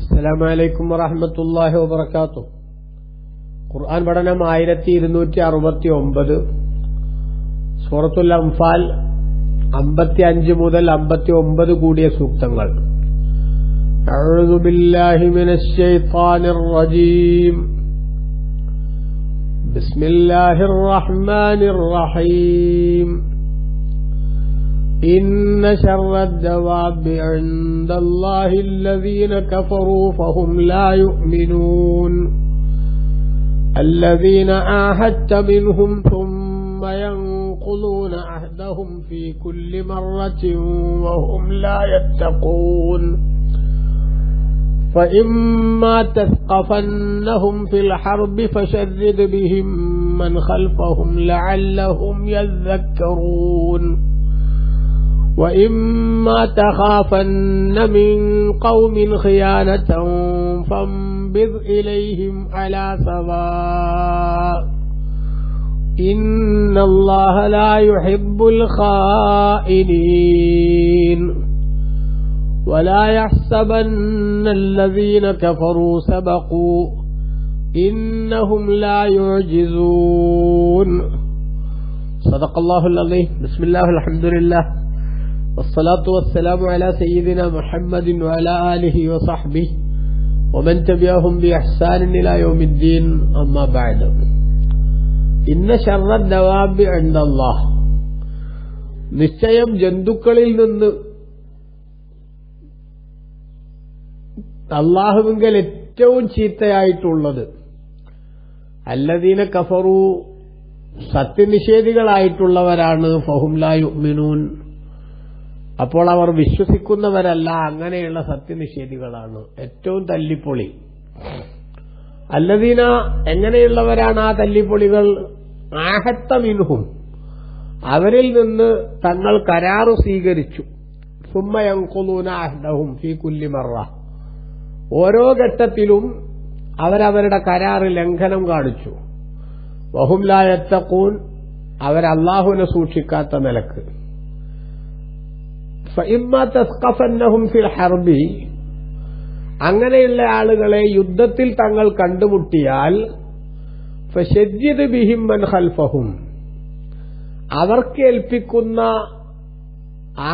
അസ്സലാമു അലൈക്കും വറഹ്മത്തുള്ളാഹി വബറകാതുഹു. ഖുർആൻ പഠനം 1269, സൂറത്തുൽ അൻഫാൽ 55 മുതൽ 59 കൂടിയ സൂക്തങ്ങൾ. അഊദു ബില്ലാഹി മിനശ് ശൈത്വാനിർ റജീം. ബിസ്മില്ലാഹിർ റഹ്മാനിർ റഹീം. إن شر الدواب عند الله الذين كفروا فهم لا يؤمنون الذين عاهدت منهم ثم ينقضون عهدهم في كل مرة وهم لا يتقون فإما تثقفنهم في الحرب فشرد بهم من خلفهم لعلهم يذكرون وإما تخافن من قوم خيانة فانبذ إليهم على سواء إن الله لا يحب الخائنين ولا يحسبن الذين كفروا سبقوا إنهم لا يعجزون. صدق الله العظيم. بسم الله والحمد لله والصلاة والسلام على سيدنا محمد وعلى آله وصحبه ومن تبعهم بإحسان إلى يوم الدين. أما بعد. إن شر الدواب عند الله. നിശ്ചയം ജന്തുക്കളിൽ നിന്ന് അല്ലാഹുവിങ്കൽ ഏറ്റവും ചീത്തയായിട്ടുള്ളത് അല്ലദീന കഫറു, സത്യനിഷേധികളായിട്ടുള്ളവരാണ്. ഫഹും ലാ യുഅ്മിനൂൻ, അപ്പോൾ അവർ വിശ്വസിക്കുന്നവരല്ല, അങ്ങനെയുള്ള സത്യനിഷേധികളാണ്. ഏറ്റവും തല്ലിപ്പൊളി. അല്ലദീന, എങ്ങനെയുള്ളവരാണ് ആ തല്ലിപ്പൊളികൾ? ആഹത്ത മിൻഹും, അവരിൽ നിന്ന് തങ്ങൾ കരാറ് സ്വീകരിച്ചു. സുമ്മ യൻഖുദൂന അഹ്ദഹും ഫീ കുല്ലി മറ, ഓരോ ഘട്ടത്തിലും അവരവരുടെ കരാറ് ലംഘനം കാണിച്ചു. വഹും ലാ യത്തഖൂൻ, അവരല്ലാഹുവിനെ സൂക്ഷിക്കാത്ത നിലക്ക്. ഫഇമ്മാ തസ്ഖഫന്നഹും ഫിൽ ഹർബി, അങ്ങനെയുള്ള ആളുകളെ യുദ്ധത്തിൽ തങ്ങൾ കണ്ടുമുട്ടിയാൽ ഫശദ്ദിദ് ബിഹിം മൻ ഖൽഫഹും, അവർക്ക് ഏൽപ്പിക്കുന്ന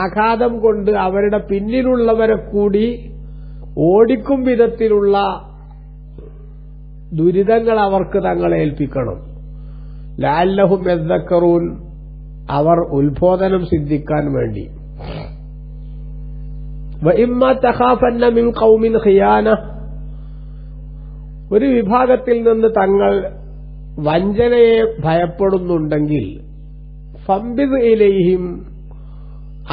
ആഘാതം കൊണ്ട് അവരുടെ പിന്നിലുള്ളവരെ കൂടി ഓടിക്കും വിധത്തിലുള്ള ദുരിതങ്ങൾ അവർക്ക് തങ്ങളെ ഏൽപ്പിക്കണം. ലഅല്ലഹും യദ്ദക്കറൂൻ, അവർ ഉത്ബോധനം സിദ്ധിക്കാൻ വേണ്ടി. വഇമ്മാ തഖാഫന്ന മിൻ ഖൗമിൻ ഖിയാന, ഒരു വിഭാഗത്തിൽ നിന്ന് തങ്ങൾ വഞ്ചനയെ ഭയപ്പെടുന്നുണ്ടെങ്കിൽ ഫംബിദ് ഇലൈഹിം,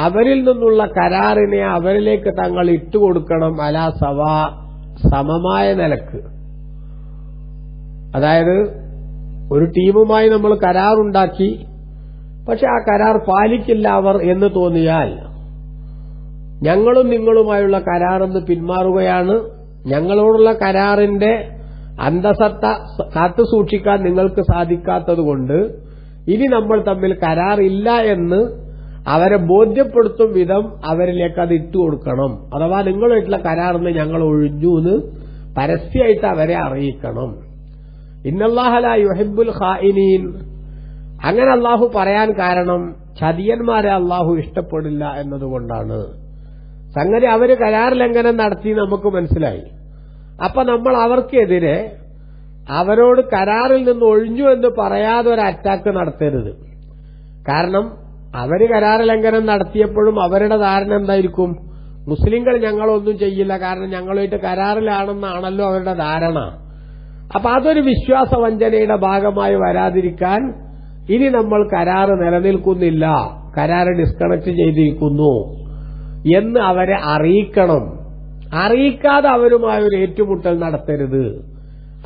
അവരിൽ നിന്നുള്ള കരാറിനെ അവരിലേക്ക് തങ്ങൾ ഇട്ടുകൊടുക്കണം. അലാ സവാ, സമമായ നിലക്ക്. അതായത് ഒരു ടീമുമായി നമ്മൾ കരാറുണ്ടാക്കി, പക്ഷെ ആ കരാർ പാലിക്കില്ല അവർ എന്ന് തോന്നിയാൽ ഞങ്ങളും നിങ്ങളുമായുള്ള കരാറെന്ന് പിന്മാറുകയാണ്. ഞങ്ങളോടുള്ള കരാറിന്റെ അന്തസത്ത കാത്തു സൂക്ഷിക്കാൻ നിങ്ങൾക്ക് സാധിക്കാത്തതുകൊണ്ട് ഇനി നമ്മൾ തമ്മിൽ കരാറില്ല എന്ന് അവരെ ബോധ്യപ്പെടുത്തും വിധം അവരിലേക്ക് അത് ഇട്ടുകൊടുക്കണം. അഥവാ നിങ്ങളുമായിട്ടുള്ള കരാറിന് ഞങ്ങൾ ഒഴിഞ്ഞു എന്ന് പരസ്യമായിട്ട് അവരെ അറിയിക്കണം. ഇന്നല്ലാഹ ലാ യുഹിബ്ബുൽ ഖായിനീൻ, അങ്ങനെ അല്ലാഹു പറയാൻ കാരണം ചതിയന്മാരെ അല്ലാഹു ഇഷ്ടപ്പെടില്ല എന്നതുകൊണ്ടാണ്. സംഗതി അവര് കരാർ ലംഘനം നടത്തി നമുക്ക് മനസ്സിലായി. അപ്പൊ നമ്മൾ അവർക്കെതിരെ അവരോട് കരാറിൽ നിന്ന് ഒഴിഞ്ഞു എന്ന് പറയാതെ ഒരു അറ്റാക്ക് നടത്തരുത്. കാരണം അവര് കരാർ ലംഘനം നടത്തിയപ്പോഴും അവരുടെ ധാരണ എന്തായിരിക്കും? മുസ്ലിങ്ങൾ ഞങ്ങളൊന്നും ചെയ്യില്ല, കാരണം ഞങ്ങളുമായിട്ട് കരാറിലാണെന്നാണല്ലോ അവരുടെ ധാരണ. അപ്പൊ അതൊരു വിശ്വാസവഞ്ചനയുടെ ഭാഗമായി വരാതിരിക്കാൻ ഇനി നമ്മൾ കരാറ് നിലനിൽക്കുന്നില്ല, കരാറ് ഡിസ്കണക്ട് ചെയ്തിരിക്കുന്നു എന്ന് അവരെ അറിയിക്കണം. അറിയിക്കാതെ അവരുമായി ഒരു ഏറ്റുമുട്ടൽ നടത്തരുത്.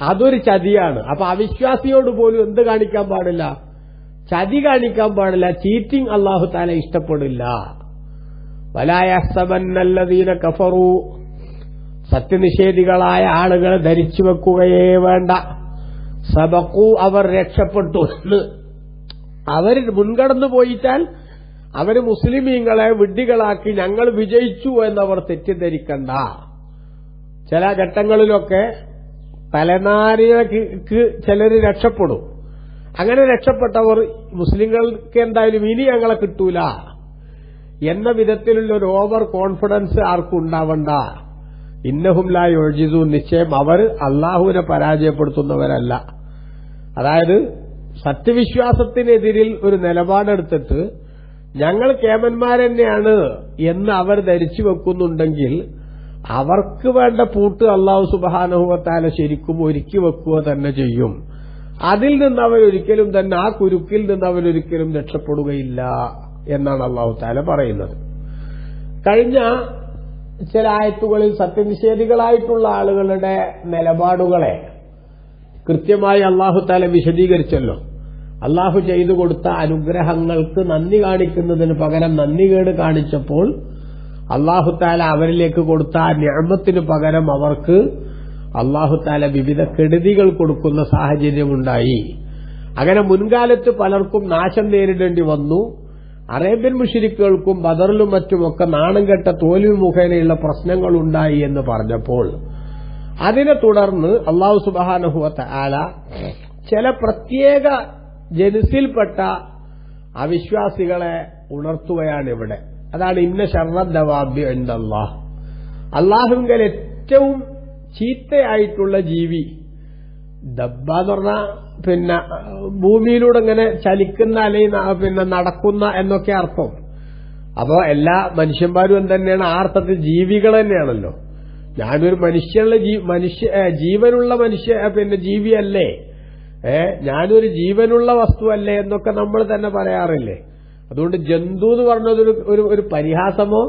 അതൊരു ചതിയാണ്. അപ്പൊ അവിശ്വാസിയോട് പോലും എന്ത് കാണിക്കാൻ പാടില്ല? ചതി കാണിക്കാൻ പാടില്ല. ചീറ്റിംഗ് അല്ലാഹു തആല ഇഷ്ടപ്പെടില്ല. വലാ യഹ്സബന്നല്ലദീന കഫറു, സത്യനിഷേധികളായ ആളുകൾ ധരിച്ചു വെക്കുകയേ വേണ്ട. സബഖു, അവർ രക്ഷപ്പെട്ടു എന്ന്. അവർ മുൻകടന്നു പോയിട്ടാൽ അവർ മുസ്ലിമീങ്ങളെ വിഡ്ഢികളാക്കി ഞങ്ങൾ വിജയിച്ചു എന്നവർ തെറ്റിദ്ധരിക്കണ്ട. ചില ഘട്ടങ്ങളിലൊക്കെ തലനാരിഴക്ക് ചിലർ രക്ഷപ്പെടും. അങ്ങനെ രക്ഷപ്പെട്ടവർ മുസ്ലിങ്ങൾക്ക് എന്തായാലും ഇനി ഞങ്ങളെ കിട്ടൂല എന്ന വിധത്തിലുള്ള ഒരു ഓവർ കോൺഫിഡൻസ് ആർക്കും ഉണ്ടാവണ്ട. ഇന്നഹും ലാ യുഅ്ജിസൂൻ, നിശ്ചയം അവർ അള്ളാഹുവിനെ പരാജയപ്പെടുത്തുന്നവരല്ല. അതായത് സത്യവിശ്വാസത്തിനെതിരിൽ ഒരു നിലപാടെടുത്തിട്ട് ഞങ്ങൾ കേമന്മാരെന്നെയാണ് എന്ന് അവർ ധരിച്ചു വെക്കുന്നുണ്ടെങ്കിൽ അവർക്ക് വേണ്ട പൂട്ട് അല്ലാഹു സുബ്ഹാനഹു വ തആല ശരിക്കും ഒരുക്കി വെക്കുക തന്നെ ചെയ്യും. അതിൽ നിന്ന് അവരൊരിക്കലും തന്നെ, ആ കുരുക്കിൽ നിന്ന് അവരൊരിക്കലും രക്ഷപ്പെടുകയില്ല എന്നാണ് അല്ലാഹു തആല പറയുന്നത്. കഴിഞ്ഞ ചില ആയത്തുകളിൽ സത്യനിഷേധികളായിട്ടുള്ള ആളുകളുടെ നിലപാടുകളെ കൃത്യമായി അല്ലാഹു തആല വിശദീകരിച്ചല്ലോ. അല്ലാഹു ചെയ്തു കൊടുത്ത അനുഗ്രഹങ്ങൾക്ക് നന്ദി കാണിക്കുന്നതിന് പകരം നന്ദികേട് കാണിച്ചപ്പോൾ അല്ലാഹു തആല അവരിലേക്ക് കൊടുത്ത ആ നിഅമത്തിന് പകരം അവർക്ക് അല്ലാഹു തആല വിവിധ കെടുതികൾ കൊടുക്കുന്ന സാഹചര്യമുണ്ടായി. അങ്ങനെ മുൻകാലത്ത് പലർക്കും നാശം നേരിടേണ്ടി വന്നു. അറേബ്യൻ മുശ്രിക്കുകൾക്കും ബദറിലും മറ്റുമൊക്കെ നാണം കെട്ട തോൽവി മുഖേനയുള്ള പ്രശ്നങ്ങളുണ്ടായി എന്ന് പറഞ്ഞപ്പോൾ അതിനെ തുടർന്ന് അല്ലാഹു സുബ്ഹാനഹു വ തആല ചില പ്രത്യേക ജനുസിൽപ്പെട്ട അവിശ്വാസികളെ ഉണർത്തുകയാണ് ഇവിടെ. അതാണ് ഇന്ന ശർറദ് ദവാബി ഇൻദല്ലാഹ്, അല്ലാഹുവിങ്കൽ ഏറ്റവും ചീത്തയായിട്ടുള്ള ജീവി. ദബ്ബ എന്ന് പറഞ്ഞാൽ പിന്നെ ഭൂമിയിലൂടെ ഇങ്ങനെ ചലിക്കുന്ന അല്ലെങ്കിൽ നടക്കുന്ന എന്നൊക്കെ അർത്ഥം. അപ്പോ എല്ലാ മനുഷ്യന്മാരും എന്തെന്നെയാണ്? ആ അർത്ഥത്തിൽ ജീവികൾ തന്നെയാണല്ലോ. ഞാനൊരു ജീവനുള്ള ജീവിയല്ലേ, ഞാനൊരു ജീവനുള്ള വസ്തുവല്ലേ എന്നൊക്കെ നമ്മൾ തന്നെ പറയാറില്ലേ. അതുകൊണ്ട് ജന്തു എന്ന് പറഞ്ഞത് ഒരു പരിഹാസമോ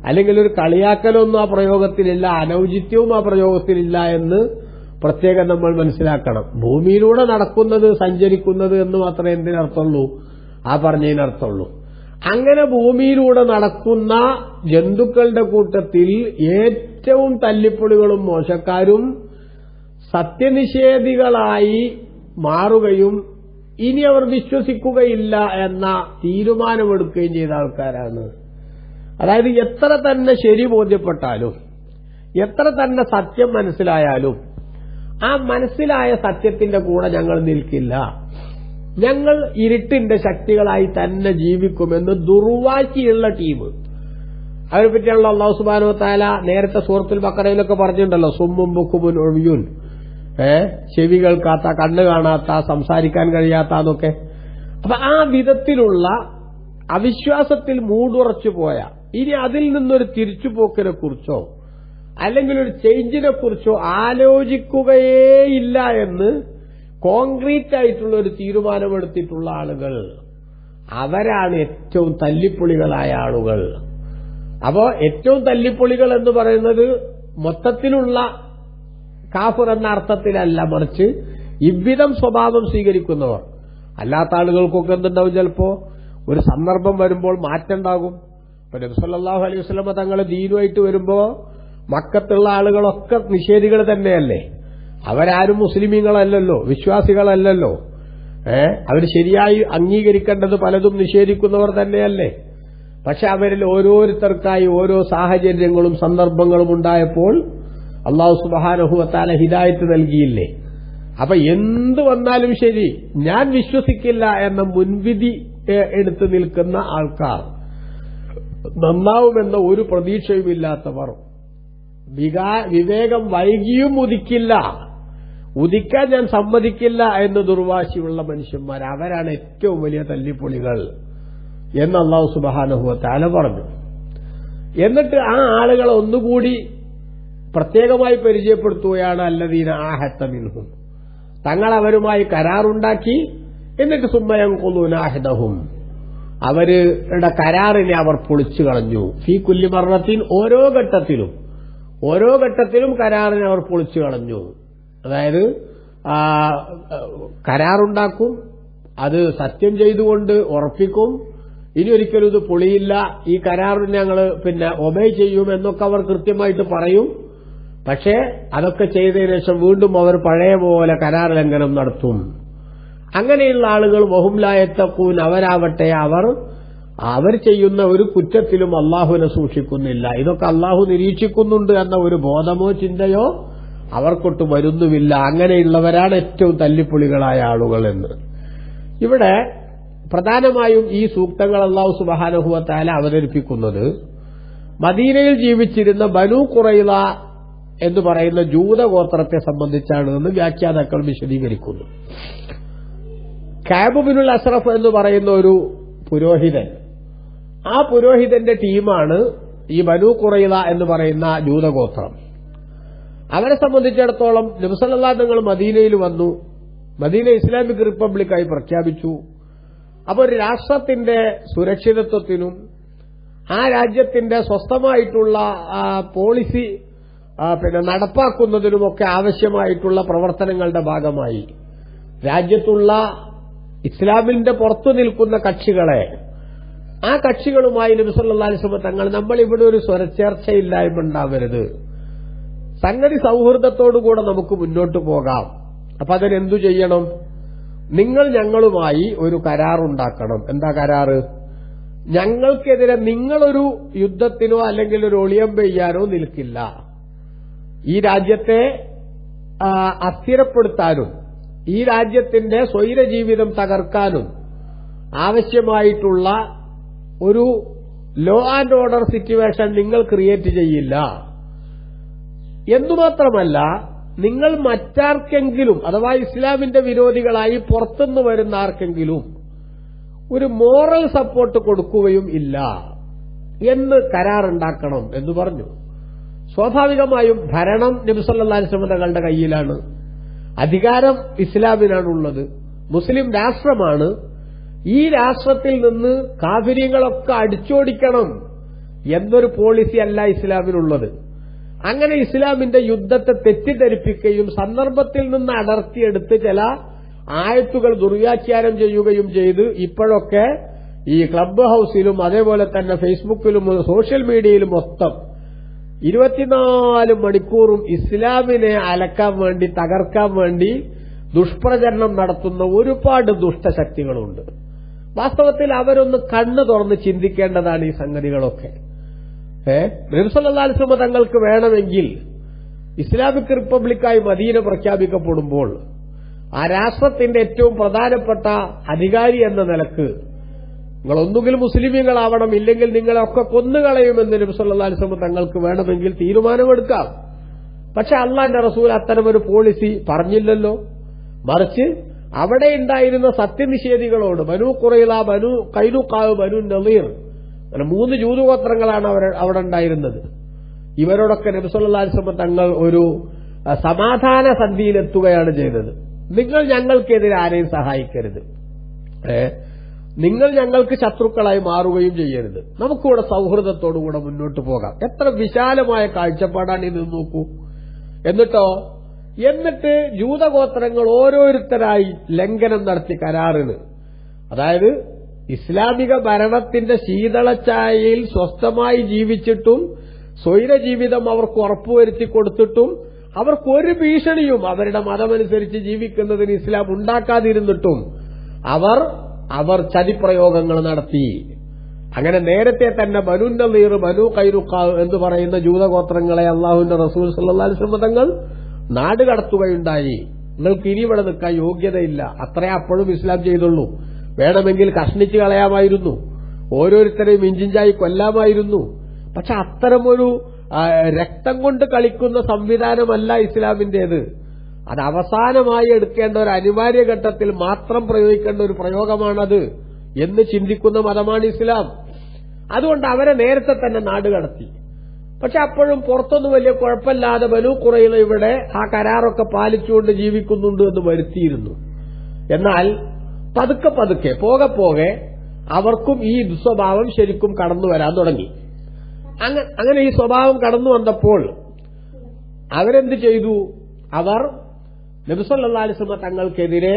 അല്ലെങ്കിൽ ഒരു കളിയാക്കലോ ഒന്നും ആ പ്രയോഗത്തിലില്ല, അനൌചിത്യവും ആ പ്രയോഗത്തിലില്ല എന്ന് പ്രത്യേകം നമ്മൾ മനസ്സിലാക്കണം. ഭൂമിയിലൂടെ നടക്കുന്നത്, സഞ്ചരിക്കുന്നത് എന്ന് മാത്രമേ എന്തിനർത്ഥമുള്ളൂ? ആ പറഞ്ഞതിനർത്ഥമുള്ളൂ. അങ്ങനെ ഭൂമിയിലൂടെ നടക്കുന്ന ജന്തുക്കളുടെ കൂട്ടത്തിൽ ഏറ്റവും തല്ലിപ്പൊളികളും മോശക്കാരും സത്യനിഷേധികളായി മാറുകയും ഇനി അവർ വിശ്വസിക്കുകയില്ല എന്ന തീരുമാനമെടുക്കുകയും ചെയ്ത ആൾക്കാരാണ്. അതായത് എത്ര തന്നെ ശരി ബോധ്യപ്പെട്ടാലും, എത്ര തന്നെ സത്യം മനസ്സിലായാലും ആ മനസ്സിലായ സത്യത്തിന്റെ കൂടെ ഞങ്ങൾ നിൽക്കില്ല, ഞങ്ങൾ ഇരുട്ടിന്റെ ശക്തികളായി തന്നെ ജീവിക്കുമെന്ന് ദുർവാശിയുള്ള ടീം. അവരെ പറ്റിയുള്ള അല്ലാഹു സുബ്ഹാനഹു വ തആല നേരത്തെ സൂറത്തുൽ ബഖറയിലൊക്കെ പറഞ്ഞിട്ടുണ്ടല്ലോ, സുമ്മുൻ ബുക്കുമുൻ ഉമ്യുൻ, ചെവി കേൾക്കാത്ത, കണ്ണ് കാണാത്ത, സംസാരിക്കാൻ കഴിയാത്ത എന്നൊക്കെ. അപ്പൊ ആ വിധത്തിലുള്ള അവിശ്വാസത്തിൽ മൂടുറച്ചു പോയ, ഇനി അതിൽ നിന്നൊരു തിരിച്ചുപോക്കിനെ കുറിച്ചോ അല്ലെങ്കിൽ ഒരു ചേഞ്ചിനെ കുറിച്ചോ ആലോചിക്കുകയേയില്ല എന്ന് കോൺക്രീറ്റ് ആയിട്ടുള്ള ഒരു തീരുമാനമെടുത്തിട്ടുള്ള ആളുകൾ, അവരാണ് ഏറ്റവും തല്ലിപ്പൊളികളായ ആളുകൾ. അപ്പോ ഏറ്റവും തല്ലിപ്പൊളികൾ എന്ന് പറയുന്നത് മൊത്തത്തിലുള്ള കാഫിർ എന്ന അർത്ഥത്തിലല്ല, മറിച്ച് ഇவ்விധം സ്വഭാവം സ്വീകരിക്കുന്നവർ. അല്ലാത്ത ആളുകൾക്കൊക്കെ എന്തുണ്ടാവും? ചിലപ്പോ ഒരു സന്ദർഭം വരുമ്പോൾ മാറ്റം ഉണ്ടാകും. ഇപ്പൊ നബി സല്ലല്ലാഹു അലൈഹി വസല്ലം തങ്ങളെ ദീനുമായിട്ട് വരുമ്പോ മക്കത്തുള്ള ആളുകളൊക്കെ നിഷേധികൾ തന്നെയല്ലേ. അവരാരും മുസ്ലിമീങ്ങളല്ലല്ലോ, വിശ്വാസികളല്ലല്ലോ. അവർ ശരിയായി അംഗീകരിക്കേണ്ടത് പലതും നിഷേധിക്കുന്നവർ തന്നെയല്ലേ. പക്ഷെ അവരിൽ ഓരോരുത്തർക്കായി ഓരോ സാഹചര്യങ്ങളും സന്ദർഭങ്ങളും ഉണ്ടായപ്പോൾ അല്ലാഹു സുബ്ഹാനഹു വ തആല ഹിദായത്ത് നൽകിയില്ലേ. അപ്പൊ എന്ത് വന്നാലും ശരി ഞാൻ വിശ്വസിക്കില്ല എന്ന മുൻവിധി എടുത്തു നിൽക്കുന്ന ആൾക്കാർ, നന്നാവുമെന്ന ഒരു പ്രതീക്ഷയുമില്ലാത്തവർ, വിവേകം വൈകിയും ഉദിക്കില്ല, ഉദിക്കാൻ ഞാൻ സമ്മതിക്കില്ല എന്ന് ദുർവാശിയുള്ള മനുഷ്യന്മാർ, അവരാണ് ഏറ്റവും വലിയ തല്ലിപ്പൊളികൾ എന്ന് അല്ലാഹു സുബ്ഹാനഹു വ തആല പറഞ്ഞു. എന്നിട്ട് ആ ആളുകളെ ഒന്നുകൂടി പ്രത്യേകമായി പരിചയപ്പെടുത്തുകയാണ്, അല്ലദീന ആഹദത മിൻഹും, തങ്ങൾ അവരുമായി കരാറുണ്ടാക്കി എന്നിട്ട് സുമ്മയൻഖുദൂന അഹ്ദഹും, അവരുടെ കരാറിനെ അവർ പൊളിച്ചു കളഞ്ഞു. ഫീ കുല്ലി മർറത്തിൻ, ഓരോ ഘട്ടത്തിലും കരാറിനെ അവർ പൊളിച്ചു കളഞ്ഞു. അതായത് കരാറുണ്ടാക്കും, അത് സത്യം ചെയ്തുകൊണ്ട് ഉറപ്പിക്കും, ഇനി ഒരിക്കലും ഇത് പൊളിയില്ല, ഈ കരാറിന് ഞങ്ങൾ ഒബേ ചെയ്യും എന്നൊക്കെ അവർ കൃത്യമായിട്ട് പറയും. പക്ഷേ അതൊക്കെ ചെയ്തതിനു ശേഷം വീണ്ടും അവർ പഴയ പോലെ കരാർ ലംഘനം നടത്തും. അങ്ങനെയുള്ള ആളുകൾ വഹും ലാ യത്തഖൂൻ, അവരാവട്ടെ അവർ അവർ ചെയ്യുന്ന ഒരു കുറ്റത്തിലും അള്ളാഹുവിനെ സൂക്ഷിക്കുന്നില്ല. ഇതൊക്കെ അള്ളാഹു നിരീക്ഷിക്കുന്നുണ്ട് എന്ന ഒരു ബോധമോ ചിന്തയോ അവർക്കൊട്ട് വരുന്നുമില്ല. അങ്ങനെയുള്ളവരാണ് ഏറ്റവും തല്ലിപ്പൊളികളായ ആളുകൾ എന്ന്. ഇവിടെ പ്രധാനമായും ഈ സൂക്തങ്ങൾ അല്ലാഹു സുബ്ഹാനഹു വ തആല അവതരിപ്പിക്കുന്നത് മദീനയിൽ ജീവിച്ചിരുന്ന ബനൂ ഖുറൈള എന്ന് പറയുന്ന ജൂതഗോത്രത്തെ സംബന്ധിച്ചാണ് എന്ന് വ്യാഖ്യാതാക്കൾ വിശദീകരിക്കുന്നു. കഅബ് ബിനുൽ അസ്റഫ് എന്ന് പറയുന്ന ഒരു പുരോഹിതൻ, ആ പുരോഹിതന്റെ ടീമാണ് ഈ ബനൂ ഖുറൈള എന്ന് പറയുന്ന ജൂതഗോത്രം. അവരെ സംബന്ധിച്ചിടത്തോളം നബി സല്ലല്ലാഹു അലൈഹി വസല്ലം മദീനയിൽ വന്നു. മദീന ഇസ്ലാമിക് റിപ്പബ്ലിക്കായി പ്രഖ്യാപിച്ചു. അപ്പോൾ ഒരു രാഷ്ട്രത്തിന്റെ സുരക്ഷിതത്വത്തിനും ആ രാജ്യത്തിന്റെ സ്വസ്ഥമായിട്ടുള്ള പോളിസി നടപ്പാക്കുന്നതിനുമൊക്കെ ആവശ്യമായിട്ടുള്ള പ്രവർത്തനങ്ങളുടെ ഭാഗമായി രാജ്യത്തുള്ള ഇസ്ലാമിന്റെ പുറത്തു നിൽക്കുന്ന കക്ഷികളെ, ആ കക്ഷികളുമായി നബി സല്ലല്ലാഹു അലൈഹി വസല്ലം തങ്ങൾ നമ്മൾ ഇവിടെ ഒരു സ്വരച്ചേർച്ചയില്ലായ്മ ഉണ്ടാവരുത്, സംഗതി സൗഹൃദത്തോടുകൂടെ നമുക്ക് മുന്നോട്ട് പോകാം. അപ്പൊ അതിനെന്തു ചെയ്യണം? നിങ്ങൾ ഞങ്ങളുമായി ഒരു കരാറുണ്ടാക്കണം. എന്താ കരാറ്? ഞങ്ങൾക്കെതിരെ നിങ്ങളൊരു യുദ്ധത്തിനോ അല്ലെങ്കിൽ ഒരു ഒളിയമ്പ് ചെയ്യാനോ നിൽക്കില്ല. ഈ രാജ്യത്തെ അസ്ഥിരപ്പെടുത്താനും ഈ രാജ്യത്തിന്റെ സ്വൈര ജീവിതം തകർക്കാനും ആവശ്യമായിട്ടുള്ള ഒരു ലോ ആൻഡ് ഓർഡർ സിറ്റുവേഷൻ നിങ്ങൾ ക്രിയേറ്റ് ചെയ്യില്ല എന്നുമാത്രമല്ല, നിങ്ങൾ മറ്റാർക്കെങ്കിലും അഥവാ ഇസ്ലാമിന്റെ വിരോധികളായി പുറത്തുനിന്ന് വരുന്ന ആർക്കെങ്കിലും ഒരു മോറൽ സപ്പോർട്ട് കൊടുക്കുകയും ഇല്ല എന്ന് കരാറുണ്ടാക്കണം എന്ന് പറഞ്ഞു. സ്വാഭാവികമായും ഭരണം നബി സല്ലല്ലാഹു അലൈഹി വസല്ലം തങ്ങളുടെ കയ്യിലാണ്, അധികാരം ഇസ്ലാമിനാണുള്ളത്, മുസ്ലിം രാഷ്ട്രമാണ്. ഈ രാഷ്ട്രത്തിൽ നിന്ന് കാഫിര്യങ്ങളൊക്കെ അടിച്ചോടിക്കണം എന്നൊരു പോളിസി അല്ല ഇസ്ലാമിനുള്ളത്. അങ്ങനെ ഇസ്ലാമിന്റെ യുദ്ധത്തെ തെറ്റിദ്ധരിപ്പിക്കുകയും സന്ദർഭത്തിൽ നിന്ന് അടർത്തിയെടുത്ത് ചില ആയത്തുകൾ ദുർവ്യാഖ്യാനം ചെയ്യുകയും ചെയ്ത് ഇപ്പോഴൊക്കെ ഈ ക്ലബ് ഹൌസിലും അതേപോലെ തന്നെ ഫേസ്ബുക്കിലും സോഷ്യൽ മീഡിയയിലും മൊത്തം 24 മണിക്കൂറും ഇസ്ലാമിനെ അലക്കാൻ വേണ്ടി, തകർക്കാൻ വേണ്ടി ദുഷ്പ്രചരണം നടത്തുന്ന ഒരുപാട് ദുഷ്ടശക്തികളുണ്ട്. വാസ്തവത്തിൽ അവരൊന്ന് കണ്ണു തുറന്ന് ചിന്തിക്കേണ്ടതാണ് ഈ സംഗതികളൊക്കെ. നബി സല്ലല്ലാഹു അലൈഹി വസല്ലം തങ്ങൾക്ക് വേണമെങ്കിൽ ഇസ്ലാമിക് റിപ്പബ്ലിക്കായി മദീന പ്രഖ്യാപിക്കപ്പെടുമ്പോൾ ആ രാഷ്ട്രത്തിന്റെ ഏറ്റവും പ്രധാനപ്പെട്ട അധികാരി എന്ന നിലക്ക് നിങ്ങൾ ഒന്നുകിൽ മുസ്ലിമീങ്ങളാവണം, ഇല്ലെങ്കിൽ നിങ്ങളെയൊക്കെ കൊന്നുകളയുമെന്ന് നബി സല്ലല്ലാഹു അലൈഹി വസല്ലം തങ്ങൾക്ക് വേണമെങ്കിൽ തീരുമാനമെടുക്കാം. പക്ഷെ അള്ളാന്റെ റസൂൽ അത്തരമൊരു പോളിസി പറഞ്ഞില്ലല്ലോ. മറിച്ച് അവിടെ ഉണ്ടായിരുന്ന സത്യനിഷേധികളോട് ബനൂ ഖുറൈള, ബനൂ ഖൈനുഖാ, ബനൂ നളീർ, അങ്ങനെ 3 ജൂതഗോത്രങ്ങളാണ് അവിടെ ഉണ്ടായിരുന്നത്. ഇവരോടൊക്കെ നബി സല്ലല്ലാഹു അലൈഹി വസല്ലം തങ്ങൾ ഒരു സമാധാന സന്ധിയിലെത്തുകയാണ് ചെയ്തത്. നിങ്ങൾ ഞങ്ങൾക്കെതിരെ ആരെയും സഹായിക്കരുത്, നിങ്ങൾ ഞങ്ങൾക്ക് ശത്രുക്കളായി മാറുകയും ചെയ്യരുത്, നമുക്കിവിടെ സൗഹൃദത്തോടുകൂടെ മുന്നോട്ട് പോകാം. എത്ര വിശാലമായ കാഴ്ചപ്പാടാണ് ഇത് നോക്കൂ. എന്നിട്ട് ജൂതഗോത്രങ്ങൾ ഓരോരുത്തരായി ലംഘനം നടത്തി കരാറിന്, അതായത് ഇസ്ലാമിക ഭരണത്തിന്റെ ശീതളച്ചായയിൽ സ്വസ്ഥമായി ജീവിച്ചിട്ടും സ്വൈര ജീവിതം അവർക്ക് ഉറപ്പുവരുത്തി കൊടുത്തിട്ടും അവർക്കൊരു ഭീഷണിയും അവരുടെ മതമനുസരിച്ച് ജീവിക്കുന്നതിന് ഇസ്ലാം ഉണ്ടാക്കാതിരുന്നിട്ടും അവർ ചതിപ്രയോഗങ്ങൾ നടത്തി. അങ്ങനെ നേരത്തെ തന്നെ ബനൂ നളീർ, ബനൂ ഖൈനുഖാ എന്ന് പറയുന്ന ജൂതഗോത്രങ്ങളെ അള്ളാഹുവിന്റെ റസൂൽ സല്ലല്ലാഹു അലൈഹി വസല്ലം തങ്ങൾ നാടുകടത്തുകയുണ്ടായി. നിങ്ങൾക്ക് ഇനി ഇവിടെ നിൽക്കാൻ യോഗ്യതയില്ല. അത്രേ അപ്പോഴും ഇസ്ലാം ചെയ്തുള്ളൂ. വേണമെങ്കിൽ കഷ്ണിച്ച് കളയാമായിരുന്നു, ഓരോരുത്തരെയും ഇഞ്ചിഞ്ചായി കൊല്ലാമായിരുന്നു. പക്ഷെ അത്തരമൊരു രക്തം കൊണ്ട് കളിക്കുന്ന സംവിധാനമല്ല ഇസ്ലാമിന്റേത്. അത് അവസാനമായി എടുക്കേണ്ട ഒരു അനിവാര്യ ഘട്ടത്തിൽ മാത്രം പ്രയോഗിക്കേണ്ട ഒരു പ്രയോഗമാണത് എന്ന് ചിന്തിക്കുന്ന മതമാണ് ഇസ്ലാം. അതുകൊണ്ട് അവരെ നേരത്തെ തന്നെ നാടുകടത്തി. പക്ഷെ അപ്പോഴും പുറത്തൊന്നും വലിയ കുഴപ്പമില്ലാതെ ബനൂ ഖുറൈള ഇവിടെ ആ കരാറൊക്കെ പാലിച്ചുകൊണ്ട് ജീവിക്കുന്നുണ്ട് എന്ന് വരുത്തിയിരുന്നു. എന്നാൽ പതുക്കെ പതുക്കെ പോകെ അവർക്കും ഈ ദുസ്വഭാവം ശരിക്കും കടന്നു വരാൻ തുടങ്ങി. അങ്ങനെ ഈ സ്വഭാവം കടന്നു വന്നപ്പോൾ അവരെന്ത് ചെയ്തു? അവർ നബി സല്ലല്ലാഹു അലൈഹി വസല്ലം തങ്ങൾക്കെതിരെ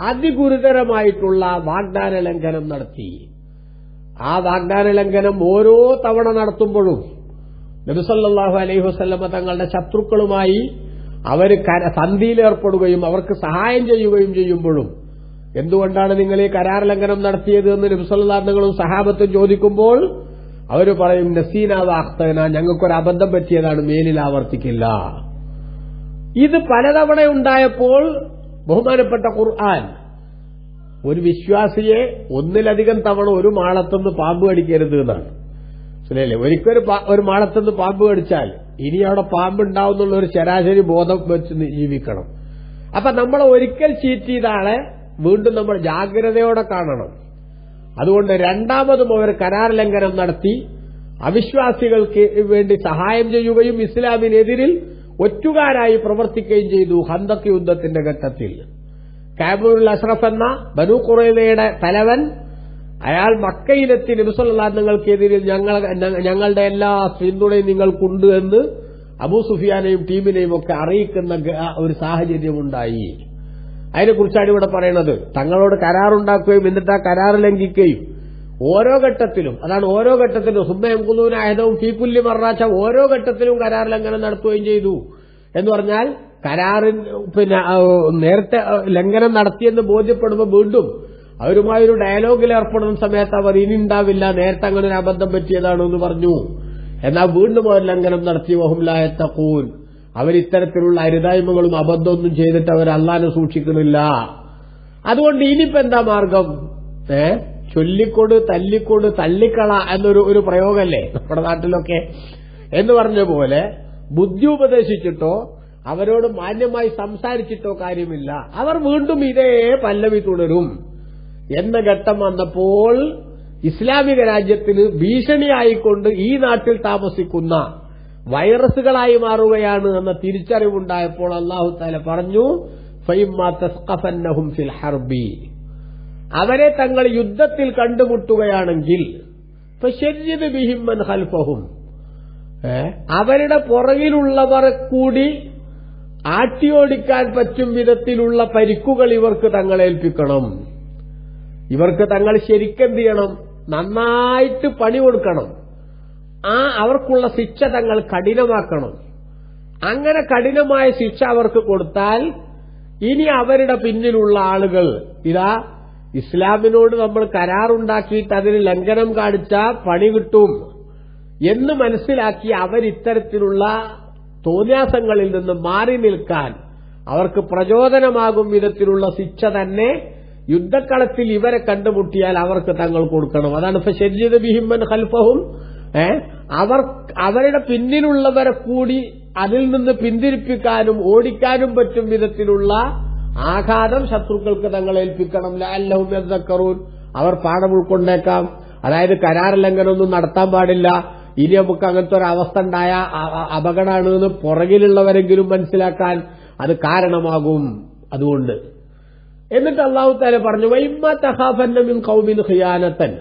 അതിഗുരുതരമായിട്ടുള്ള വാഗ്ദാന ലംഘനം നടത്തി. ആ വാഗ്ദാന ലംഘനം ഓരോ തവണ നടത്തുമ്പോഴും നബി സല്ലല്ലാഹു അലൈഹി വസല്ലം തങ്ങളുടെ ശത്രുക്കളുമായി അവർ സന്ധിയിലേർപ്പെടുകയും അവർക്ക് സഹായം ചെയ്യുകയും ചെയ്യുമ്പോഴും എന്തുകൊണ്ടാണ് നിങ്ങൾ ഈ കരാർ ലംഘനം നടത്തിയത് എന്ന് നബി സല്ലല്ലാഹു അലൈഹി വസല്ലം സഹാബത്തും ചോദിക്കുമ്പോൾ അവർ പറയും നസീന വഅഖ്തന, ഞങ്ങൾക്കൊരു അബദ്ധം പറ്റിയതാണ്, മേലിൽ ആവർത്തിക്കില്ല. ഇത് പലതവണ ഉണ്ടായപ്പോൾ ബഹുമാനപ്പെട്ട ഖുർആൻ ഒരു വിശ്വാസിയെ ഒന്നിലധികം തവണ ഒരു മാളത്തുനിന്ന് പാമ്പ് കടിക്കരുത് എന്നാണ്. ശരിയല്ലേ? ഒരിക്കലും ഒരു മാളത്തുനിന്ന് പാമ്പ് കടിച്ചാൽ ഇനി അവിടെ പാമ്പ് ഉണ്ടാവുന്നുള്ള ഒരു ശരാശരി ബോധം വെച്ച് ജീവിക്കണം. അപ്പൊ നമ്മൾ ഒരിക്കൽ ചീറ്റ് ചെയ്ത ആളെ വീണ്ടും നമ്മൾ ജാഗ്രതയോടെ കാണണം. അതുകൊണ്ട് രണ്ടാമതും അവർ കരാർ ലംഘനം നടത്തി അവിശ്വാസികൾക്ക് വേണ്ടി സഹായം ചെയ്യുകയും ഇസ്ലാമിനെതിരിൽ ഒറ്റുകാരായി പ്രവർത്തിക്കുകയും ചെയ്തു. ഖന്തഖ് യുദ്ധത്തിന്റെ ഘട്ടത്തിൽ കഅബുൽ അഷ്റഫ് എന്ന ബനൂ ഖുറൈദയുടെ തലവൻ, അയാൾ മക്കയിലെത്തി നബി സല്ലല്ലാഹു അലൈഹി വസല്ലമക്കെതിരിൽ ഞങ്ങളുടെ എല്ലാ പിന്തുണയും നിങ്ങൾക്കുണ്ട് എന്ന് അബൂ സുഫിയാനെയും ടീമിനെയും ഒക്കെ അറിയിക്കുന്ന ഒരു സാഹചര്യമുണ്ടായി. അതിനെക്കുറിച്ചാണ് ഇവിടെ പറയുന്നത്. തങ്ങളോട് കരാറുണ്ടാക്കുകയും എന്നിട്ട് ആ കരാർ ലംഘിക്കുകയും ഓരോ ഘട്ടത്തിലും, അതാണ് ഓരോ ഘട്ടത്തിലും സുമ്മയംകുലൂനായതും ഫീകുല്ലി മറാച്ച, ഓരോ ഘട്ടത്തിലും കരാർ ലംഘനം നടത്തുകയും ചെയ്തു. എന്ന് പറഞ്ഞാൽ കരാറിൽ നേരത്തെ ലംഘനം നടത്തിയെന്ന് ബോധ്യപ്പെടുമ്പോൾ വീണ്ടും അവരുമായൊരു ഡയലോഗിൽ ഏർപ്പെടുന്ന സമയത്ത് അവർ ഇനി ഉണ്ടാവില്ല, നേരത്തെ അങ്ങനെ ഒരു അബദ്ധം പറ്റിയതാണെന്ന് പറഞ്ഞു. എന്നാൽ വീണ്ടും അവർ ലംഘനം നടത്തി. വഹും ലാ യത്തഖൂൻ, അവരിത്തരത്തിലുള്ള അരുതായ്മകളും അബദ്ധമൊന്നും ചെയ്തിട്ട് അവർ അല്ലാഹനെ സൂക്ഷിക്കുന്നില്ല. അതുകൊണ്ട് ഇനിയിപ്പോ എന്താ മാർഗം? ചൊല്ലിക്കൊട് തല്ലിക്കൊട് തള്ളിക്കള എന്നൊരു പ്രയോഗമല്ലേ നമ്മുടെ നാട്ടിലൊക്കെ എന്ന് പറഞ്ഞ പോലെ, ബുദ്ധി ഉപദേശിച്ചിട്ടോ അവരോട് മാന്യമായി സംസാരിച്ചിട്ടോ കാര്യമില്ല, അവർ വീണ്ടും ഇതേ പല്ലവി തുടരും എന്ന ഘട്ടം വന്നപ്പോൾ ഇസ്ലാമിക രാജ്യത്തിന് ഭീഷണിയായിക്കൊണ്ട് ഈ നാട്ടിൽ താമസിക്കുന്ന വൈറസുകളായി മാറുകയാണ് എന്ന തിരിച്ചറിവുണ്ടായപ്പോൾ അല്ലാഹു തആല പറഞ്ഞു, ഫഇമ്മാ തസ്ഖഫന്നഹും ഫിൽ ഹർബി, അവരെ തങ്ങൾ യുദ്ധത്തിൽ കണ്ടുമുട്ടുകയാണെങ്കിൽ ഫശരിദ് ബിഹിം മൻ ഖൽഫഹും, അവരുടെ പുറകിലുള്ളവർ കൂടി ആട്ടിയോടിക്കാൻ പറ്റും വിധത്തിലുള്ള പരിക്കുകൾ ഇവർക്ക് തങ്ങളേൽപ്പിക്കണം. ഇവർക്ക് തങ്ങൾ ശരിക്കെന്ത് ചെയ്യണം? നന്നായിട്ട് പണി കൊടുക്കണം. അവർക്കുള്ള ശിക്ഷ തങ്ങൾ കഠിനമാക്കണം. അങ്ങനെ കഠിനമായ ശിക്ഷ അവർക്ക് കൊടുത്താൽ ഇനി അവരുടെ പിന്നിലുള്ള ആളുകൾ ഇതാ ഇസ്ലാമിനോട് നമ്മൾ കരാറുണ്ടാക്കിയിട്ട് അതിന് ലംഘനം കാണിച്ചാൽ പണി കിട്ടും എന്ന് മനസ്സിലാക്കി അവരിത്തരത്തിലുള്ള തോന്യാസങ്ങളിൽ നിന്ന് മാറി നിൽക്കാൻ അവർക്ക് പ്രചോദനമാകും വിധത്തിലുള്ള ശിക്ഷ തന്നെ യുദ്ധക്കളത്തിൽ ഇവരെ കണ്ടുമുട്ടിയാൽ അവർക്ക് തങ്ങൾ കൊടുക്കണം. അതാണ് ഫശരിദ് ബിഹിം മൻ ഖൽഫഹും, അവരുടെ പിന്നിലുള്ളവരെ കൂടി അതിൽ നിന്ന് പിന്തിരിപ്പിക്കാനും ഓടിക്കാനും പറ്റും വിധത്തിലുള്ള ആഘാതം ശത്രുക്കൾക്ക് തങ്ങൾ ഏൽപ്പിക്കണം. ലഅല്ലഹും യദ്ദക്കറൂൻ, അവർ പാഠം ഉൾക്കൊണ്ടേക്കാം. അതായത് കരാർ ലംഘനമൊന്നും നടത്താൻ പാടില്ല, ഇനി നമുക്ക് അങ്ങനത്തെ ഒരു അവസ്ഥ ഉണ്ടായ അപകടമാണ് എന്ന് പുറകിലുള്ളവരെങ്കിലും മനസ്സിലാക്കാൻ അത് കാരണമാകും. അതുകൊണ്ട് എന്നിട്ട് അല്ലാഹു തആല പറഞ്ഞു, വഇമ്മാ തഖാഫന്ന മിൻ ഖൗമിൻ ഖിയാനതൻ,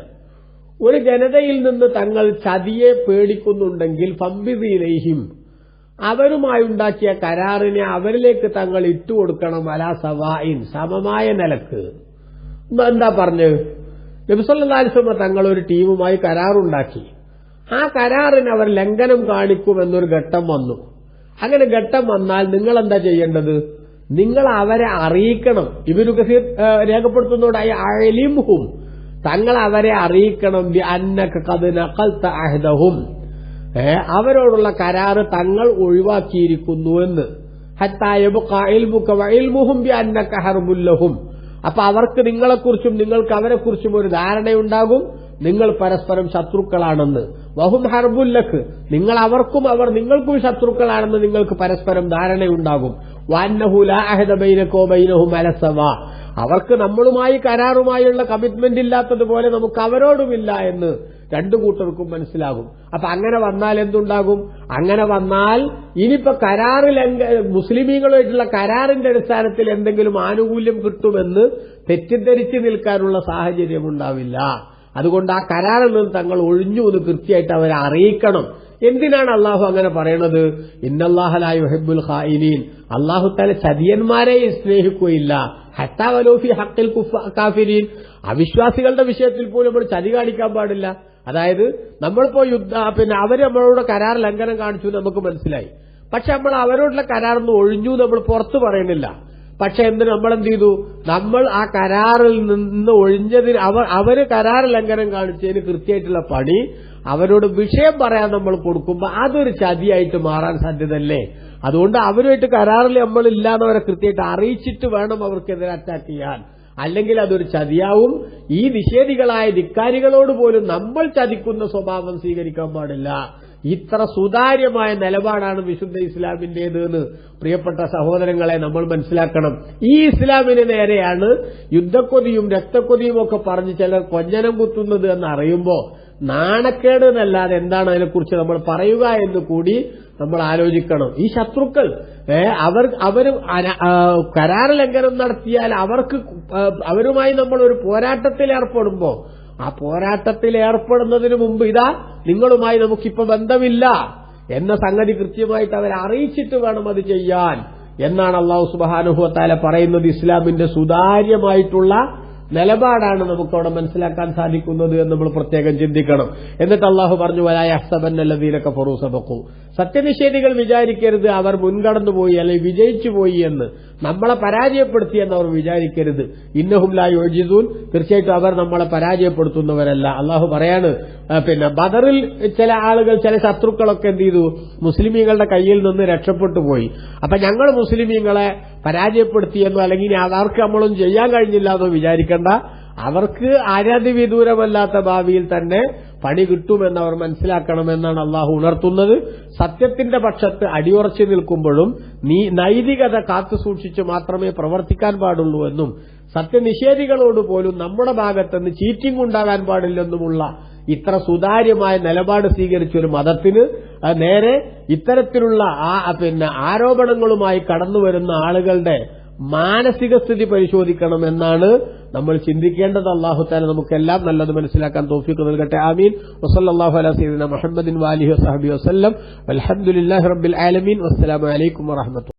ഒരു ജനതയിൽ നിന്ന് തങ്ങൾ ചതിയെ പേടിക്കുന്നുണ്ടെങ്കിൽ ഫംബിദ് ഇലൈഹിം, അവരുമായുണ്ടാക്കിയ കരാറിനെ അവരിലേക്ക് തങ്ങൾ ഇട്ടുകൊടുക്കണം. അലാ സവാഇൻ, സമമായ നിലക്ക്. എന്താ പറഞ്ഞു? നബി സല്ലല്ലാഹു അലൈഹി വസല്ലം തങ്ങൾ ഒരു ടീമുമായി കരാറുണ്ടാക്കി. ആ കരാറിന് അവർ ലംഘനം കാണിക്കുമെന്നൊരു ഘട്ടം വന്നു. അങ്ങനെ ഘട്ടം വന്നാൽ നിങ്ങൾ എന്താ ചെയ്യേണ്ടത്? നിങ്ങൾ അവരെ അറിയിക്കണം. ഇബ്നു കസീർ രേഖപ്പെടുത്തുന്നതോടായി അലിംഹും, തങ്ങൾ അവരെ അറിയിക്കണം. അന്നക ഖദ് നഖൽത അഹ്ദഹും, അവരോടുള്ള കരാറ് തങ്ങൾ ഒഴിവാക്കിയിരിക്കുന്നുവെന്ന്. ഹത്താ യബ്ഖാ ഇൽമുക വഇൽമുഹും ബിഅന്നക ഹർബുൽ ലഹും, അപ്പൊ അവർക്ക് നിങ്ങളെക്കുറിച്ചും നിങ്ങൾക്ക് അവരെക്കുറിച്ചും ഒരു ധാരണയുണ്ടാകും, നിങ്ങൾ പരസ്പരം ശത്രുക്കളാണെന്ന്. വഹും ഹർബുൽ ലക്ക്, നിങ്ങൾ അവർക്കും അവർ നിങ്ങൾക്കും ശത്രുക്കളാണെന്ന് നിങ്ങൾക്ക് പരസ്പരം ധാരണയുണ്ടാകും. വഅന്നഹു ലാ അഹദ ബൈനക വബൈനഹും അലാ സവാ, അവർക്ക് നമ്മളുമായി കരാറുമായുള്ള കമ്മിറ്റ്മെന്റ് ഇല്ലാത്തതുപോലെ നമുക്ക് അവരോടുമില്ല എന്ന് രണ്ടു കൂട്ടർക്കും മനസ്സിലാകും. അപ്പൊ അങ്ങനെ വന്നാൽ എന്തുണ്ടാകും? അങ്ങനെ വന്നാൽ ഇനിയിപ്പോ കരാറിൽ മുസ്ലിമീങ്ങളുമായിട്ടുള്ള കരാറിന്റെ അടിസ്ഥാനത്തിൽ എന്തെങ്കിലും ആനുകൂല്യം കിട്ടുമെന്ന് തെറ്റിദ്ധരിച്ച് നിൽക്കാനുള്ള സാഹചര്യം ഉണ്ടാവില്ല. അതുകൊണ്ട് ആ കരാറിൽ നിന്ന് തങ്ങൾ ഒഴിഞ്ഞു എന്ന് കൃത്യമായിട്ട് അവരെ അറിയിക്കണം. എന്തിനാണ് അള്ളാഹു അങ്ങനെ പറയണത്? ഇന്നല്ലാഹ ലാ യുഹിബ്ബുൽ ഖായിനീൻ, അള്ളാഹു തആല ചതിയന്മാരെ സ്നേഹിക്കുകയില്ല. ഹത്താ വലൗ ഫീ ഹഖ്ഖിൽ കാഫിരീൻ, അവിശ്വാസികളുടെ വിഷയത്തിൽ പോലും നമ്മൾ ചതി കാണിക്കാൻ പാടില്ല. അതായത് നമ്മളിപ്പോ അവര് നമ്മളോട് കരാർ ലംഘനം കാണിച്ചു നമുക്ക് മനസ്സിലായി, പക്ഷെ നമ്മൾ അവരോടുള്ള കരാറൊന്നും ഒഴിഞ്ഞു നമ്മൾ പുറത്തു പറയുന്നില്ല. പക്ഷെ എന്തിന് നമ്മളെന്ത് ചെയ്തു? നമ്മൾ ആ കരാറിൽ നിന്ന് ഒഴിഞ്ഞതിന് അവര് കരാർ ലംഘനം കാണിച്ചതിന് കൃത്യമായിട്ടുള്ള പണി അവരോട് വിഷയം പറയാൻ നമ്മൾ കൊടുക്കുമ്പോൾ അതൊരു ചതിയായിട്ട് മാറാൻ സാധ്യതയല്ലേ? അതുകൊണ്ട് അവരുമായിട്ട് കരാറിൽ നമ്മളില്ലാന്നവരെ കൃത്യമായിട്ട് അറിയിച്ചിട്ട് വേണം അവർക്കെതിരെ അറ്റാക്ക് ചെയ്യാൻ. അല്ലെങ്കിൽ അതൊരു ചതിയാവും. ഈ നിഷേധികളായ ധിക്കാരികളോട് പോലും നമ്മൾ ചതിക്കുന്ന സ്വഭാവം സ്വീകരിക്കാൻ പാടില്ല. ഇത്ര സുതാര്യമായ നിലപാടാണ് വിശുദ്ധ ഇസ്ലാമിന്റേത് എന്ന് പ്രിയപ്പെട്ട സഹോദരങ്ങളെ നമ്മൾ മനസ്സിലാക്കണം. ഈ ഇസ്ലാമിന് നേരെയാണ് യുദ്ധക്കൊതിയും രക്തക്കൊതിയും ഒക്കെ പറഞ്ഞ് ചിലർ കൊഞ്ഞനം കുത്തുന്നത് എന്ന് അറിയുമ്പോൾ നാണക്കേട് എന്നല്ലാതെ എന്താണ് അതിനെക്കുറിച്ച് നമ്മൾ പറയുക എന്ന് കൂടി നമ്മൾ ആലോചിക്കണം. ഈ ശത്രുക്കൾ അവർ കരാർ ലംഘനം നടത്തിയാൽ അവരുമായി നമ്മൾ ഒരു പോരാട്ടത്തിൽ ഏർപ്പെടുമ്പോൾ ആ പോരാട്ടത്തിൽ ഏർപ്പെടുന്നതിന് മുമ്പ് ഇതാ നിങ്ങളുമായി നമുക്കിപ്പോ ബന്ധമില്ല എന്ന സംഗതി കൃത്യമായിട്ട് അവരെ അറിയിച്ചിട്ട് വേണം അത് ചെയ്യാൻ എന്നാണ് അല്ലാഹു സുബ്ഹാനഹു വ തആല പറയുന്നത്. ഇസ്ലാമിന്റെ സുതാര്യമായിട്ടുള്ള നിലപാടാണ് നമുക്കവിടെ മനസ്സിലാക്കാൻ സാധിക്കുന്നത് എന്ന് നമ്മൾ പ്രത്യേകം ചിന്തിക്കണം. എന്നിട്ട് അല്ലാഹു പറഞ്ഞു, വലാ യഹ്സബന്നല്ലദീന കഫറൂ സബഖൂ, സത്യനിഷേധികൾ വിചാരിക്കരുത് അവർ മുൻകടന്നുപോയി അല്ലെങ്കിൽ വിജയിച്ചുപോയി എന്ന്, നമ്മളെ പരാജയപ്പെടുത്തി എന്ന് അവർ വിചാരിക്കരുത്. ഇന്നഹും ലാ യുഅ്ജിസൂൻ, തീർച്ചയായിട്ടും അവർ നമ്മളെ പരാജയപ്പെടുത്തുന്നവരല്ല. അല്ലാഹു പറയാണ്, പിന്നെ ബദറിൽ ചില ആളുകൾ ചില ശത്രുക്കളൊക്കെ എന്ത് ചെയ്തു? മുസ്ലിമീങ്ങളുടെ കയ്യിൽ നിന്ന് രക്ഷപ്പെട്ടു പോയി. അപ്പൊ ഞങ്ങൾ മുസ്ലിമീങ്ങളെ പരാജയപ്പെടുത്തിയെന്നോ അല്ലെങ്കിൽ അവർക്ക് നമ്മളൊന്നും ചെയ്യാൻ കഴിഞ്ഞില്ല എന്നോ വിചാരിക്കേണ്ട. അവർക്ക് അനധിവിദൂരമല്ലാത്ത ഭാവിയിൽ തന്നെ പണി കിട്ടുമെന്ന് അവർ മനസ്സിലാക്കണമെന്നാണ് അള്ളാഹു ഉണർത്തുന്നത്. സത്യത്തിന്റെ പക്ഷത്ത് അടിയുറച്ചു നിൽക്കുമ്പോഴും നൈതികത കാത്തുസൂക്ഷിച്ച് മാത്രമേ പ്രവർത്തിക്കാൻ പാടുള്ളൂ എന്നും സത്യനിഷേധികളോട് പോലും നമ്മുടെ ഭാഗത്തുനിന്ന് ചീറ്റിംഗ് ഉണ്ടാകാൻ പാടില്ലെന്നുമുള്ള ഇത്ര സുതാര്യമായ നിലപാട് സ്വീകരിച്ചൊരു മതത്തിന് നേരെ ഇത്തരത്തിലുള്ള ആരോപണങ്ങളുമായി കടന്നുവരുന്ന ആളുകളുടെ മാനസിക സ്ഥിതി പരിശോധിക്കണമെന്നാണ് നമ്മൾ ചിന്തിക്കേണ്ടത്. അല്ലാഹു തആല നമുക്കെല്ലാം നല്ലത് മനസ്സിലാക്കാൻ തൗഫീഖ് നൽകട്ടെ. ആമീൻ. വസല്ലല്ലാഹു അലാ സയ്യിദിനാ മുഹമ്മദിൻ വഅലിഹി വസഹബിഹി വസല്ലം. വൽഹംദുലില്ലാഹി റബ്ബിൽ ആലമീൻ. വസ്സലാമു അലൈക്കും വറഹ്മത്തുള്ളാഹി.